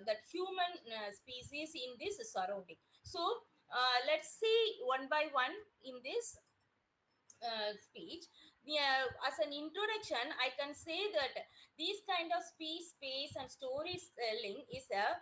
that human species in this surrounding. So let's see one by one in this speech. As an introduction, I can say that these kind of speech, space, and storytelling is a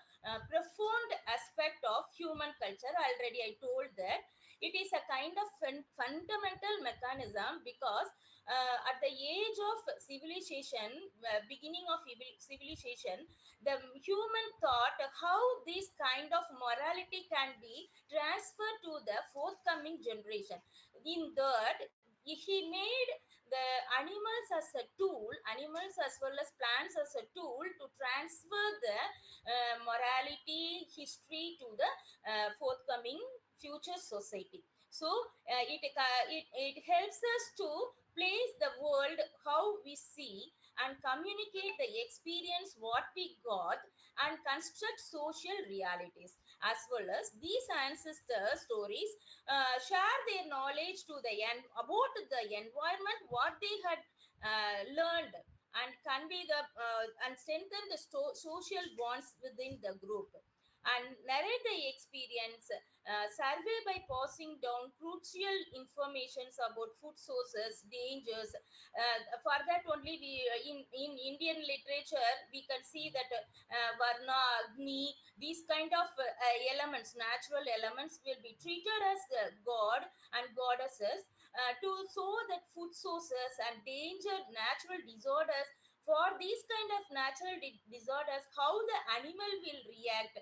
profound aspect of human culture. Already, I told that it is a kind of fundamental mechanism because at the age of civilization, beginning of civilization, the human thought how this kind of morality can be transferred to the forthcoming generation. In that, he made the animals as a tool, animals as well as plants as a tool to transfer the morality history to the forthcoming future society. So it helps us to place the world how we see and communicate the experience what we got and construct social realities. As well as these ancestor stories share their knowledge to the end about the environment what they had learned, and convey the and strengthen the social bonds within the group, and narrate the experience, survey by passing down crucial informations about food sources, dangers. For that only, we in Indian literature we can see that Varna, Agni, these kind of elements, natural elements, will be treated as God and goddesses to show that food sources and danger, natural disorders. For these kind of natural disorders, how the animal will react,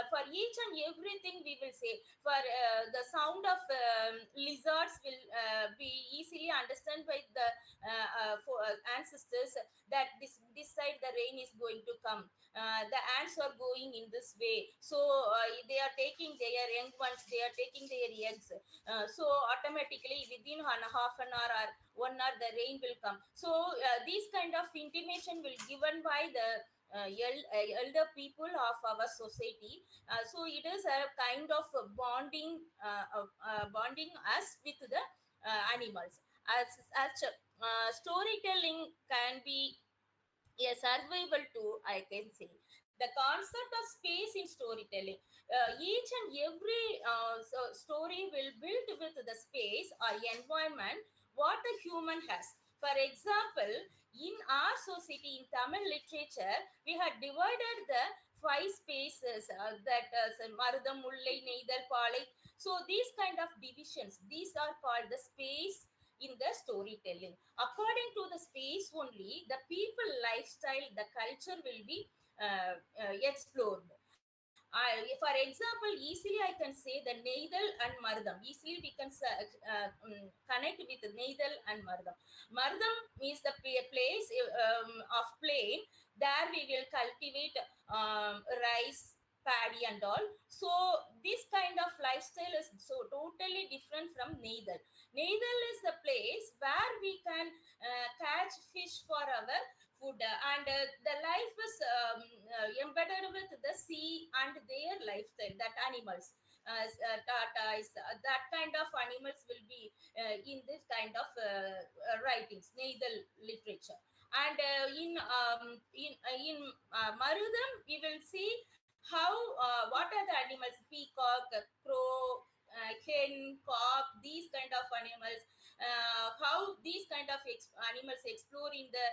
for each and everything we will say. For the sound of lizards will be easily understood by the ancestors, that this side the rain is going to come, the ants are going in this way, so they are taking their young ones, they are taking their eggs, so automatically within half an hour or 1 hour the rain will come. So these kind of intimation will given by the elder people of our society. So it is a kind of bonding us with the animals. As storytelling can be a survival tool, I can say. The concept of space in storytelling, each and every story will build with the space or environment what the human has. For example, in our society, in Tamil literature, we had divided the 5 spaces, that Marudam, Mullai, Neidal, Palai. So these kind of divisions, these are called the space in the storytelling. According to the space only, the people lifestyle, the culture will be explored. For example, easily I can say the Neidal and Marudam. Easily we can connect with Neidal and Marudam. Marudam is the place of plain. There we will cultivate rice, paddy and all. So this kind of lifestyle is so totally different from Neidal. Neidal is the place where we can catch fish for our food, and the life is embedded with the sea and their lifestyle, that animals, tortoise, that kind of animals will be in this kind of writings, Neidal literature. And in Marudam we will see how what are the animals, peacock, crow, hen, cock, these kind of animals, how these kind of animals explore in the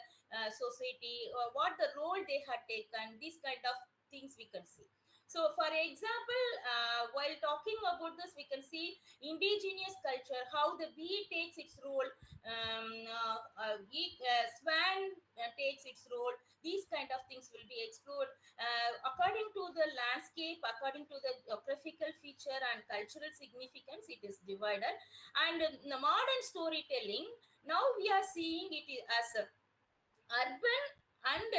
society, what the role they had taken, these kind of things we can see. So, for example, while talking about this, we can see indigenous culture, how the bee takes its role, swan takes its role. These kind of things will be explored according to the landscape, according to the geographical feature and cultural significance. It is divided, and the modern storytelling, now we are seeing it as a urban and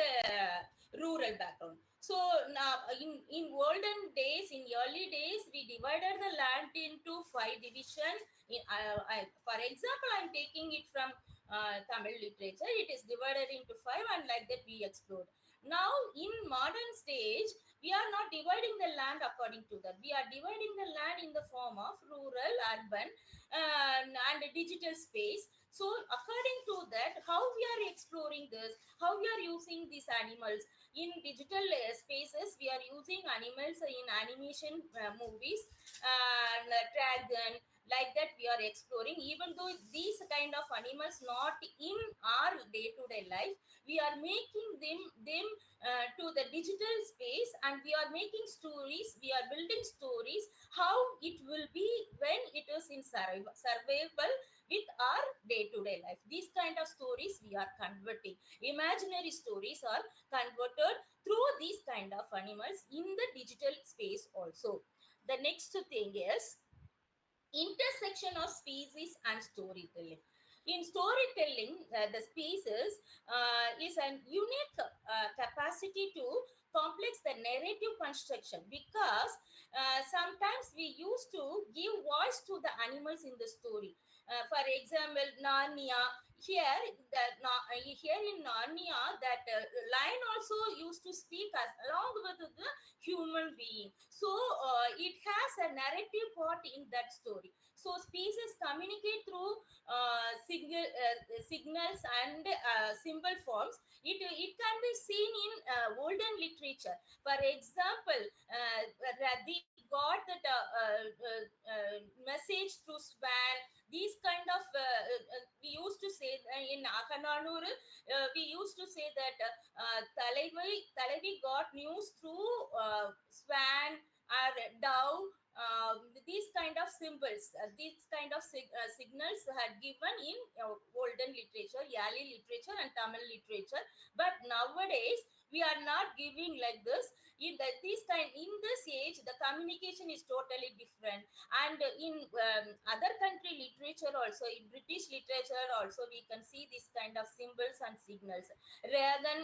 rural background. So now in olden days, in early days, we divided the land into 5 divisions. For example, I'm taking it from Tamil literature. It is divided into 5, and like that we explored. Now in modern stage, we are not dividing the land according to that. We are dividing the land in the form of rural, urban, and digital space. So according to that, how we are exploring this, how we are using these animals in digital spaces. We are using animals in animation movies, dragon, like that we are exploring. Even though these kind of animals not in our day to day life, we are making them to the digital space, and we are making stories, we are building stories how it will be when it is in survival with our day to day life. These kind of stories we are converting. Imaginary stories are converted through these kind of animals in the digital space also. The next thing is intersection of species and storytelling. In storytelling, the species is an unique capacity to complex the narrative construction, because sometimes we used to give voice to the animals in the story. For example, Narnia. Here in Narnia, that lion also used to speak as along with the human being. So it has a narrative part in that story. So species communicate through signals and symbol forms. It can be seen in olden literature. For example, they got that message through swan. These kind of we used to say in Akananur, we used to say that Talavi got news through swan or dove. These kind of symbols, these kind of signals had given in olden literature, Yali literature, and Tamil literature. But nowadays we are not giving like this. In this age, the communication is totally different. And in other country literature also, in British literature also, we can see this kind of symbols and signals. Rather than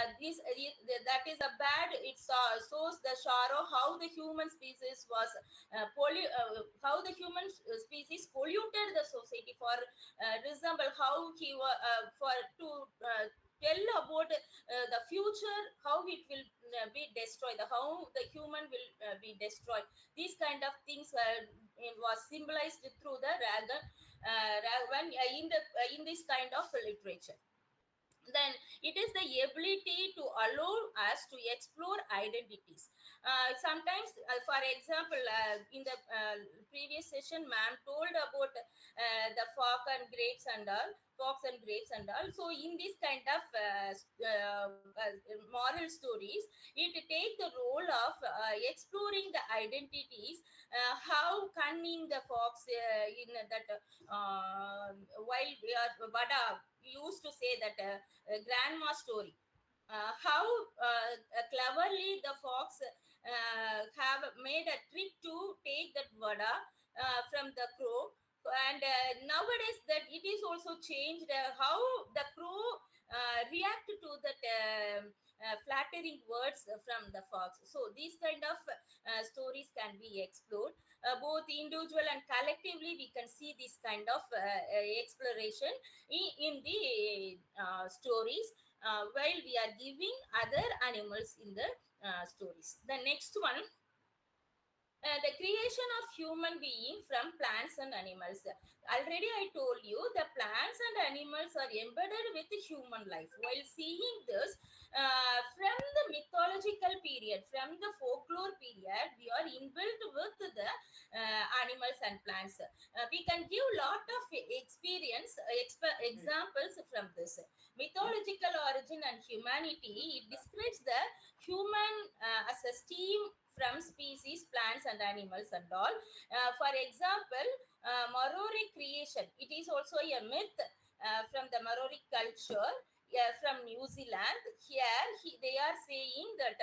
that is a bad. It shows the sorrow how the human species was how the human species polluted the society. For resemble how he was for to tell about the future, how it will be destroyed, how the human will be destroyed. These kind of things was symbolized through the dragon when in this kind of literature. Then it is the ability to allow us to explore identities. Sometimes, for example, in the previous session, ma'am told about the fox and grapes and all. So in this kind of moral stories, it take the role of exploring the identities, how cunning the fox in that while we are Vada used to say that grandma story, how cleverly the fox have made a trick to take that vada from the crow. And nowadays that it is also changed, how the crow react to that flattering words from the fox. So these kind of stories can be explored both individual and collectively. We can see this kind of exploration in the stories, while we are giving other animals in the stories. The next one, the creation of human being from plants and animals. Already I told you the plants and animals are embedded with human life. While seeing this, from the mythological period, from the folklore period, we are inbuilt with the animals and plants. We can give lot of experience examples from this. Mythological origin and humanity, it describes the human as a steam from species, plants, and animals, and all. For example, Maori creation. It is also a myth from the Maori culture. From New Zealand, here they are saying that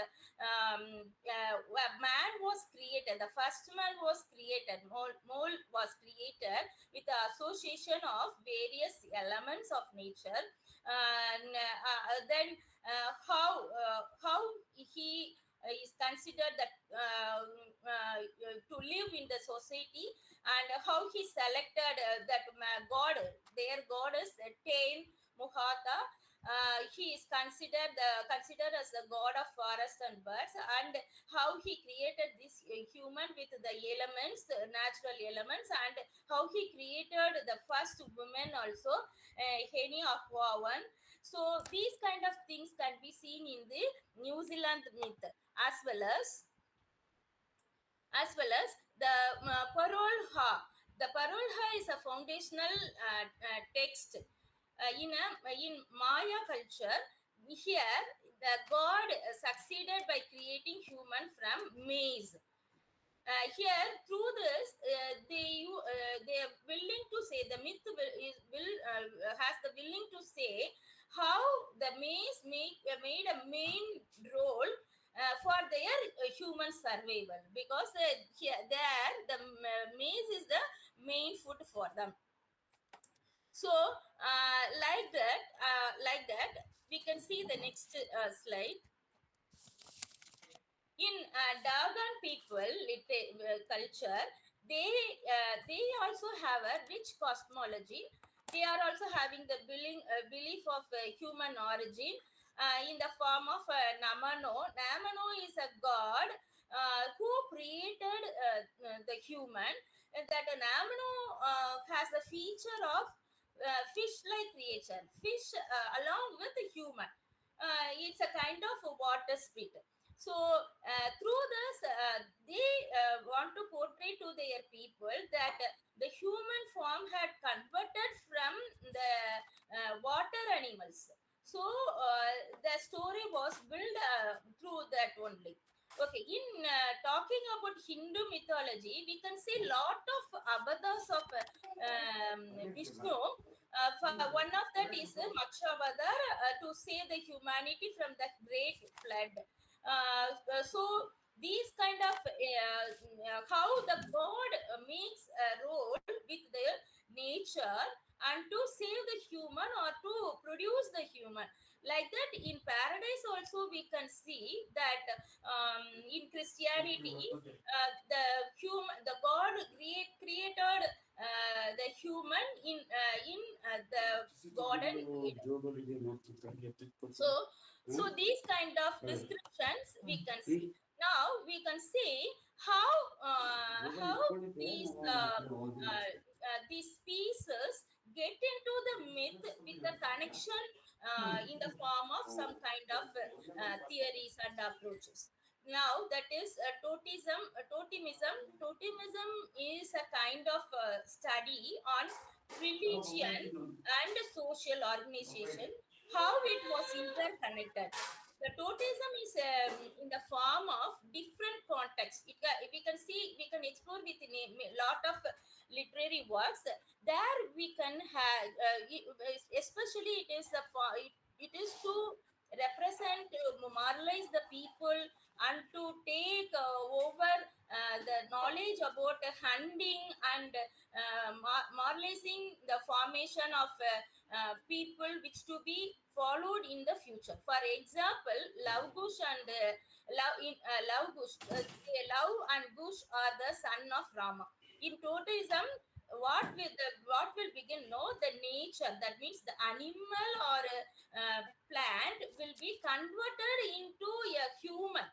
man was created. The first man was created. Mole was created with the association of various elements of nature. And then how he is considered that to live in the society, and how he selected that god, their goddess Tain Muhata, he is considered as the god of forest and birds, and how he created this human with the elements, the natural elements, and how he created the first woman also, Henny Ahwawan. So these kind of things can be seen in the New Zealand myth, as well as the parole ha. The parole ha is a foundational text in Maya culture. Here, the god succeeded by creating human from maize. Here, through this, they are willing to say, the myth has the willing to say how the maize made a main role for their human survival, because here there the maize is the main food for them. So like that we can see the next slide. In Dogon people culture, they also have a rich cosmology. They are also having the belief of human origin in the form of Namano. Namano is a god who created the human. And that Namano has the feature of fish-like creature, fish along with the human. It's a kind of a water spirit. So through this, they want to portray to their people that the human form had converted from the water animals. So the story was built through that only. Okay, in talking about Hindu mythology, we can see lot of avatars of Vishnu. One of that is Matshavadar, to save the humanity from the great flood. So these kind of how the god makes a role with the nature and to save the human or to produce the human. Like that, in paradise also we can see that in Christianity, the god created the human in the Garden Eden. So these kind of descriptions we can see. Now we can see how these pieces get into the myth with the connection in the form of some kind of theories and approaches. Now that is totemism. Totemism is a kind of study on religion and social organization, how it was interconnected. The totemism is in the form of different contexts. We can see, we can explore with a lot of literary works. There we can have, especially it is it is to represent, to moralize the people and to take over the knowledge about hunting and moralizing the formation of people which to be followed in the future. For example, Love Kush and Love and Kush are the son of Rama. In Totemism, what will begin? No, the nature, that means the animal or plant will be converted into a human,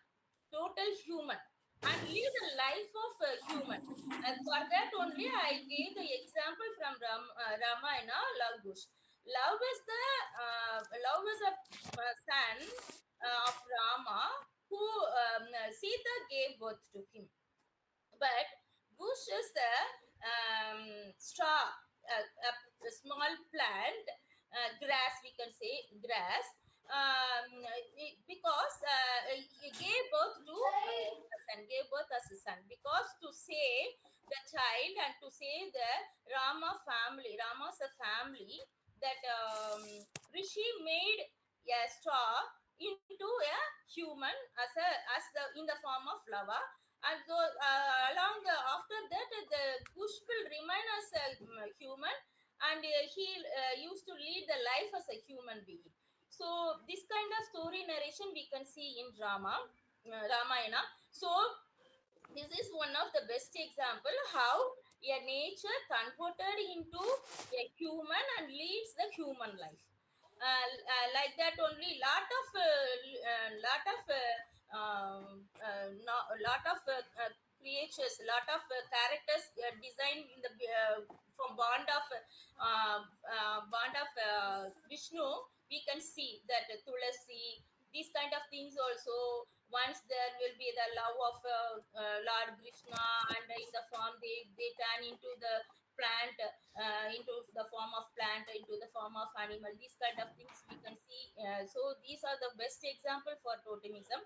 total human, and live the life of a human. And for that only I gave the example from Ramayana, Love Kush. Love is a son of Rama, who Sita gave birth to him. But bush is a straw, a small plant, grass, we can say grass, because he gave birth to a son, gave birth as a son, because to save the child and to save the Rama's a family, that Rishi made a straw into a human as the in the form of lava. And so along after that, the bush will remain as a human, and he used to lead the life as a human being. So this kind of story narration we can see in Ramayana. So this is one of the best example how a nature converted into a human and leads the human life. like that only. Lot of creatures, lot of characters designed in the from bond of Vishnu. We can see that Tulasi, these kind of things also. Once there will be the love of Lord Krishna, and in the form they turn into the plant, into the form of plant, into the form of animal. These kind of things we can see. So these are the best example for totemism.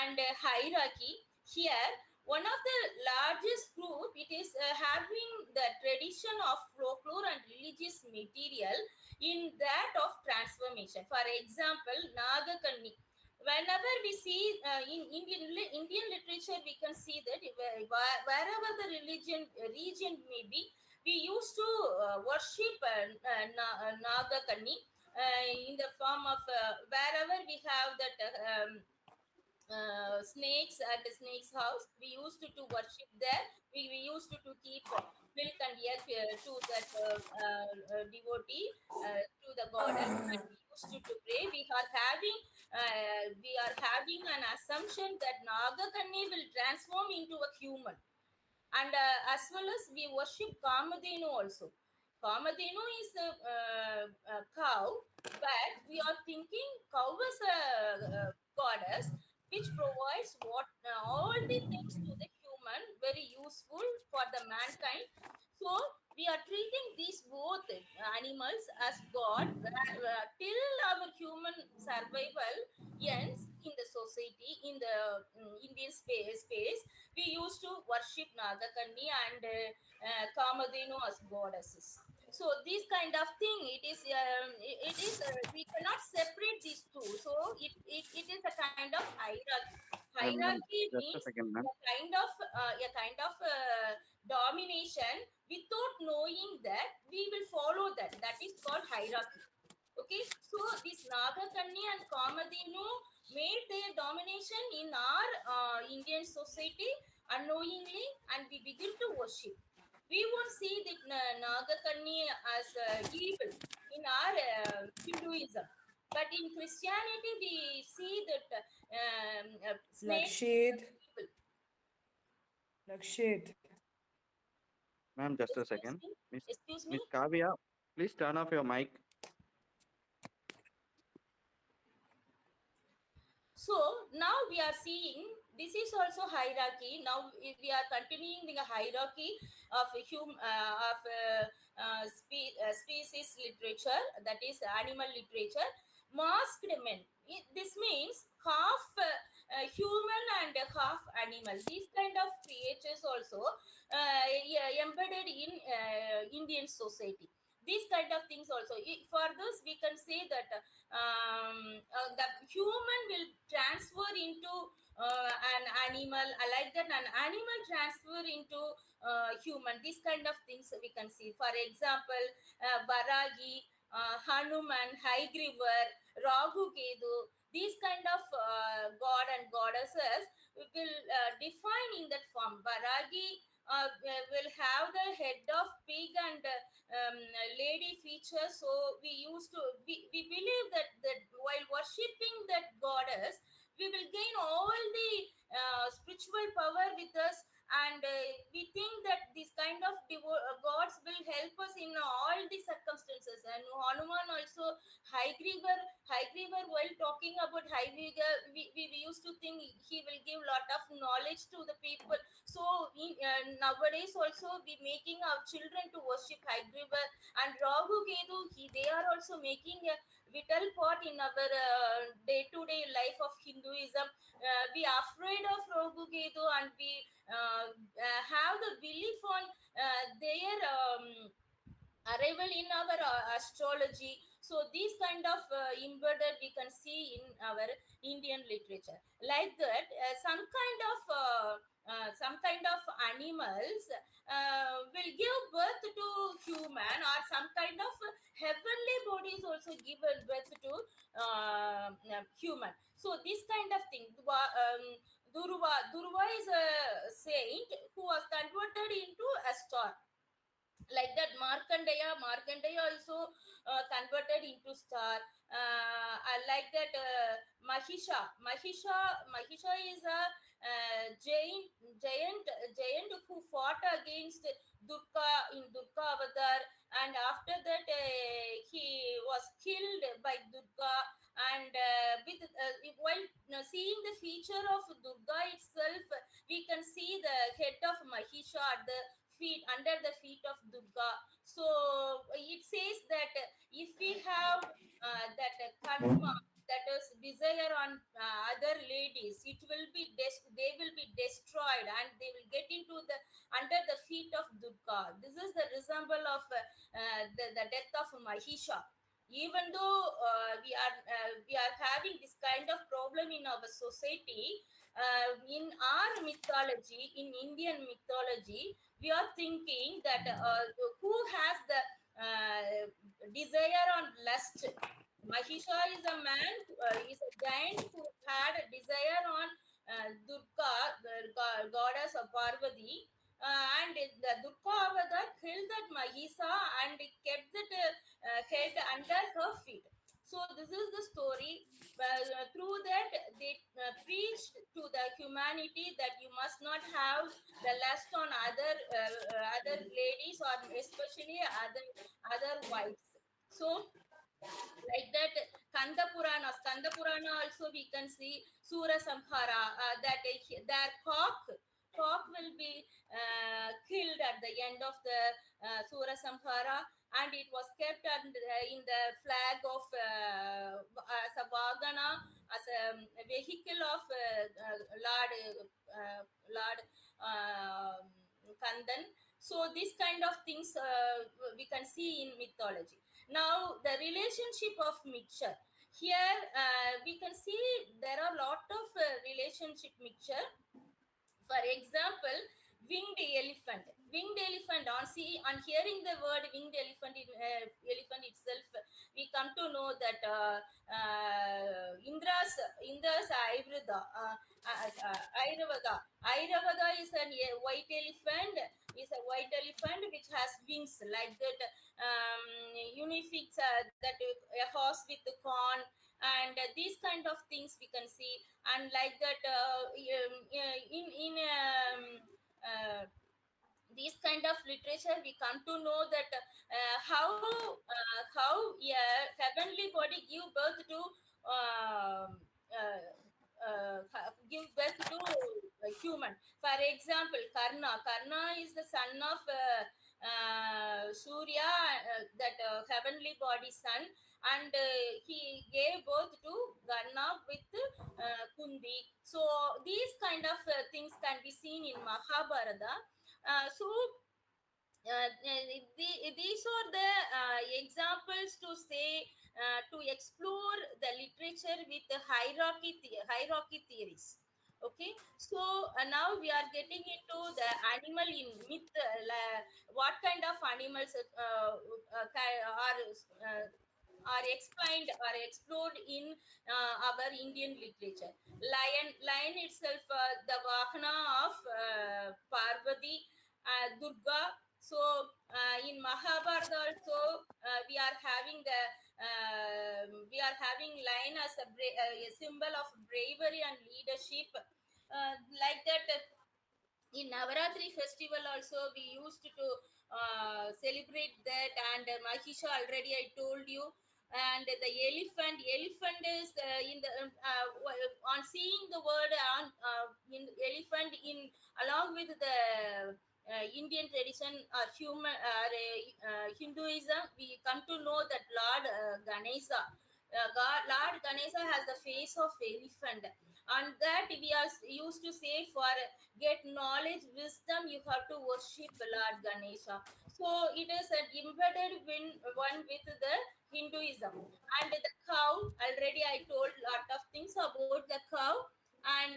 And hierarchy here, one of the largest group, it is having the tradition of folklore and religious material in that of transformation. For example, Nagakanni. Whenever we see in Indian literature, we can see that wherever the region may be, we used to worship Nagakanni in the form of wherever we have that snakes at the snake's house. We used to worship there. We used to keep milk and egg to that devotee, to the goddess, and we used to pray. We are having an assumption that Nagakanni will transform into a human. And as well as we worship Kamadhenu also. Kamadhenu is a cow, but we are thinking cow is a goddess which provides what all the things to the human, very useful for the mankind. So we are treating these both animals as god, till our human survival ends in the society, in the Indian space. We used to worship Nagakanni and Kamadhenu as goddesses. So this kind of thing, it is we cannot separate these two. So it is a kind of hierarchy. Ma'am, Hierarchy just a means second, ma'am. a kind of domination without knowing that we will follow that. That is called hierarchy. Okay, so this Nagakanni and Kamadhenu made their domination in our Indian society unknowingly, and we begin to worship. We won't see the Nagakanni as evil in our Hinduism, but in Christianity we see that snakes Lakshid, are evil. Lakshid. Ma'am, just a Excuse second. me. Miss Excuse me. Miss Kavya, please turn off your mic. So now we are seeing this is also hierarchy. Now we are continuing the hierarchy of species literature, that is animal literature. Masked men. This means half human and half animal. These kind of creatures also yeah, embedded in Indian society. These kind of things also. For this we can say that the human will transfer into an animal, like that an animal transfer into human. These kind of things we can see. For example, Baragi, Hanuman, Haigrivar, Ragu Kedu, these kind of god and goddesses will define in that form. Baragi will have the head of pig and lady features. So we believe that while worshipping that goddess, we will gain all the spiritual power with us. And we think that this kind of gods will help us in all the circumstances. And Hanuman also, High while talking about High we used to think he will give lot of knowledge to the people. So nowadays also we making our children to worship High. And Ragu Kedu, they are also making a vital part in our day-to-day life of Hinduism. We are afraid of Ragu Kedu, and we have the belief on their arrival in our astrology. So these kind of embedded we can see in our Indian literature. Like that, some kind of animals will give birth to human, or some kind of heavenly bodies also give birth to human. So this kind of thing. Durva is a saint who was converted into a star, like that. Markandeya also converted into star. I like that. Mahisha is a giant who fought against Durga in Durga avatar, and after that he was killed by Durga. And while seeing the feature of Durga itself, we can see the head of Mahisha at the feet, under the feet of Durga. So it says that if we have that karma, that is desire on other ladies, it will be they will be destroyed, and they will get into the under the feet of Durga. This is the resemble of the death of Mahisha. Even though we are having this kind of problem in our society, in our mythology, in Indian mythology, we are thinking that who has the desire on lust. Mahisha is a man, is a giant who had a desire on Durga, the goddess of Parvati, and the Durga avatar killed that Mahisha and kept that head under her feet. So this is the story. Through that, they preached to the humanity that you must not have the lust on other ladies, or especially other wives. So like that, Skanda Purana also we can see Sura Samhara, that their cock will be killed at the end of the Sura Samhara, and it was kept in the flag of as a vagana, as a vehicle of Lord Kandan. So these kind of things we can see in mythology. Now the relationship of mixture. Here we can see there are a lot of relationship mixture. For example, winged elephant. Winged elephant. On hearing the word winged elephant, elephant itself, we come to know that Indra's Ayurveda. Airavada is a white elephant. Is a white elephant which has wings like that. Unifix, that a horse with the corn, and these kind of things we can see. And like that, in uh, these kind of literature, we come to know that how heavenly body give birth to give birth to a human. For example, Karna is the son of Surya, that heavenly body son, and he gave birth to Ganna with Kundi. So these kind of things can be seen in Mahabharata. So these are the examples to say, to explore the literature with the hierarchy theories. Okay, so now we are getting into the animal in myth. What kind of animals are explained or explored in our Indian literature. Lion itself, the Vahana of Parvati, Durga. So in Mahabharata also, we are having lion as a symbol of bravery and leadership. Like that, in Navaratri festival also we used to celebrate that. And Mahisha already I told you. And the elephant is in the on seeing the word on in elephant in along with the Indian tradition or human Hinduism, we come to know that Lord Ganesha, Lord Ganesha has the face of elephant, and that we are used to say, for get knowledge, wisdom, you have to worship Lord Ganesha. So it is an embedded one with the Hinduism. And the cow, already I told lot of things about the cow. And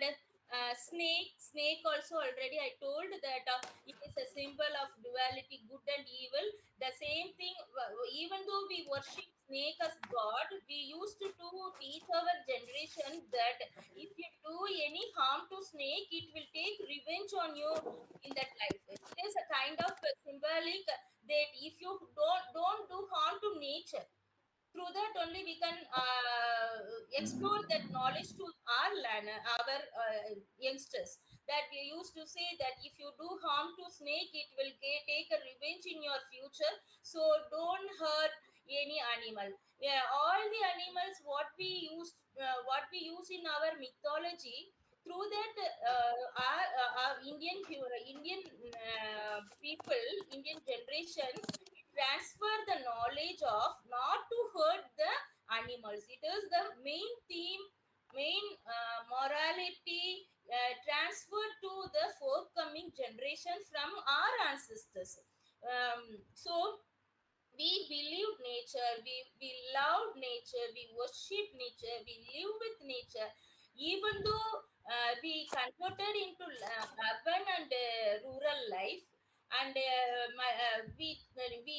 snake also already I told that it is a symbol of duality, good and evil. The same thing, even though we worship snake as god, we used to teach our generation that if you do any harm to snake, it will take revenge on you in that life. It is a kind of symbolic that if you don't do harm to nature, through that only we can explore that knowledge to our learner, our youngsters, that we used to say that if you do harm to snake, it will take a revenge in your future, so don't hurt any animal. Yeah, all the animals what we use in our mythology, through that our Indian people, Indian generation transfer the knowledge of not to hurt the animals. It is the main theme, main morality transferred to the forthcoming generation from our ancestors. So we believe nature, we love nature, we worship nature, we live with nature. Even though we converted into urban and rural life, and we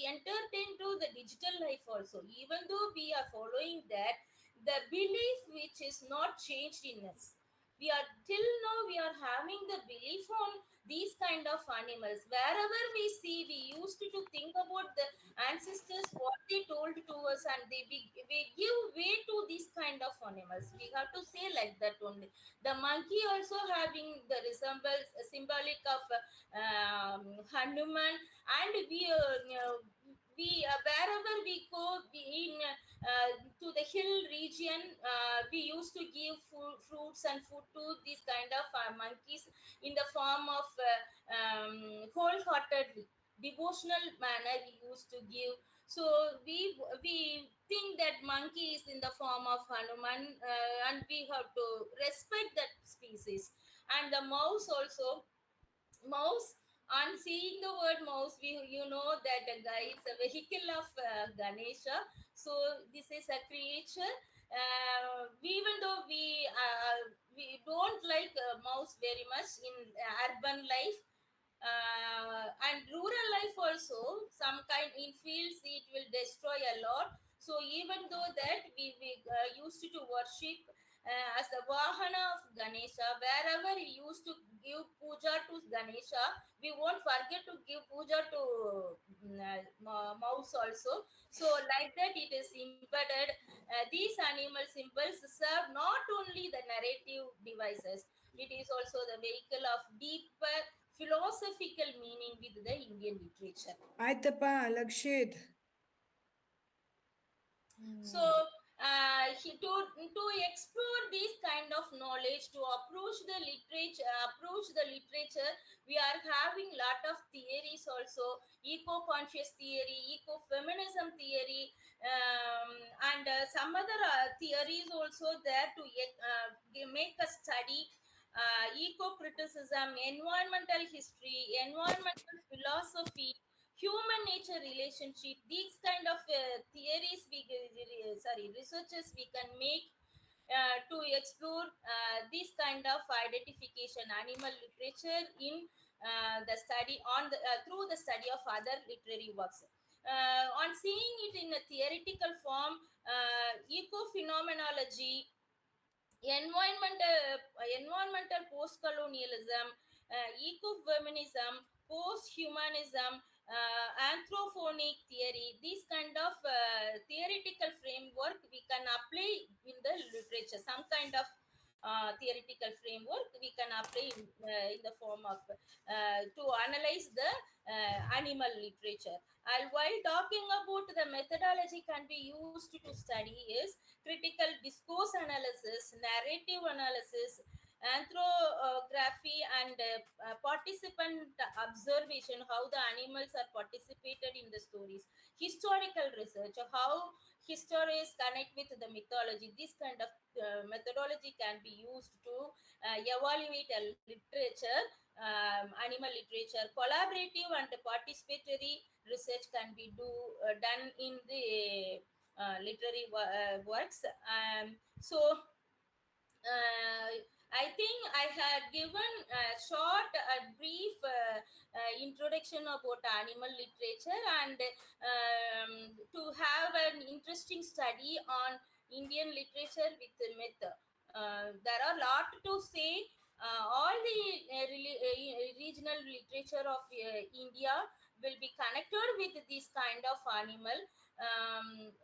entered into the digital life also, even though we are following that, the belief which is not changed in us. We are till now we are having the belief on these kind of animals. Wherever we see, we used to think about the ancestors, what they told to us, and we give way to these kind of animals. We have to say like that only. The monkey also having the resembles symbolic of Hanuman. And we wherever we go, we in to the hill region, we used to give fruits and food to these kind of monkeys in the form of wholeheartedly devotional manner we used to give. So we think that monkey is in the form of Hanuman, and we have to respect that species. And the mouse also, mouse, on seeing the word mouse, we you know that a guy, it's a vehicle of Ganesha. So this is a creature. Even though we don't like mouse very much in urban life, and rural life also, some kind in fields it will destroy a lot. So even though that we used to worship as a vahana of Ganesha, wherever we used to give puja to Ganesha, we won't forget to give puja to mouse also. So like that it is embedded. These animal symbols serve not only the narrative devices, it is also the vehicle of deeper philosophical meaning with the Indian literature. ಆಯ್ತಪ್ಪ Lakshith. So to explore this kind of knowledge, to approach the literature, we are having lot of theories also: eco-conscious theory, eco-feminism theory, and some other theories also there to make a study. Eco-criticism, environmental history, environmental philosophy, human nature relationship, these kind of theories researches we can make to explore this kind of identification animal literature in the study on the through the study of other literary works. On seeing it in a theoretical form, eco phenomenology, environmental post-colonialism, ecofeminism, post-humanism, anthroponic theory, these kind of theoretical framework we can apply in the literature. Some kind of theoretical framework we can apply in the form of to analyze the animal literature. And while talking about the methodology can be used to study is critical discourse analysis, narrative analysis, anthropography, and participant observation, how the animals are participated in the stories, historical research, how historians connect with the mythology. This kind of methodology can be used to evaluate a literature, animal literature. Collaborative and participatory research can be done in the literary works. So I think I had given a short, a brief introduction about animal literature, and to have an interesting study on Indian literature with myth. There are a lot to say. All the regional literature of India, will be connected with this kind of animal.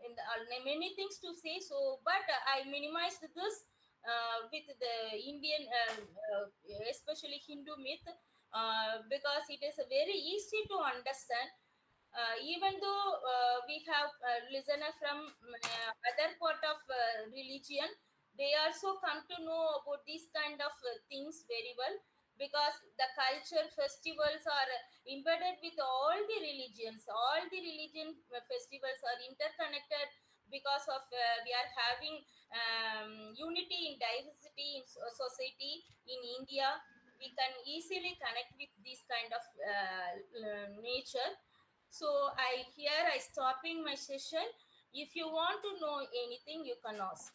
In the, many things to say, so but I minimized this with the Indian, especially Hindu myth, because it is very easy to understand. Even though we have listener from other part of religion, they also come to know about these kind of things very well, because the culture festivals are embedded with all the religions. All the religion festivals are interconnected, because of we are having unity in diversity in society in India. We can easily connect with this kind of nature. So I stopping my session. If you want to know anything, you can ask,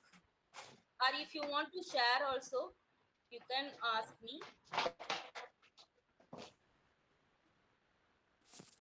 or if you want to share also, you can ask me.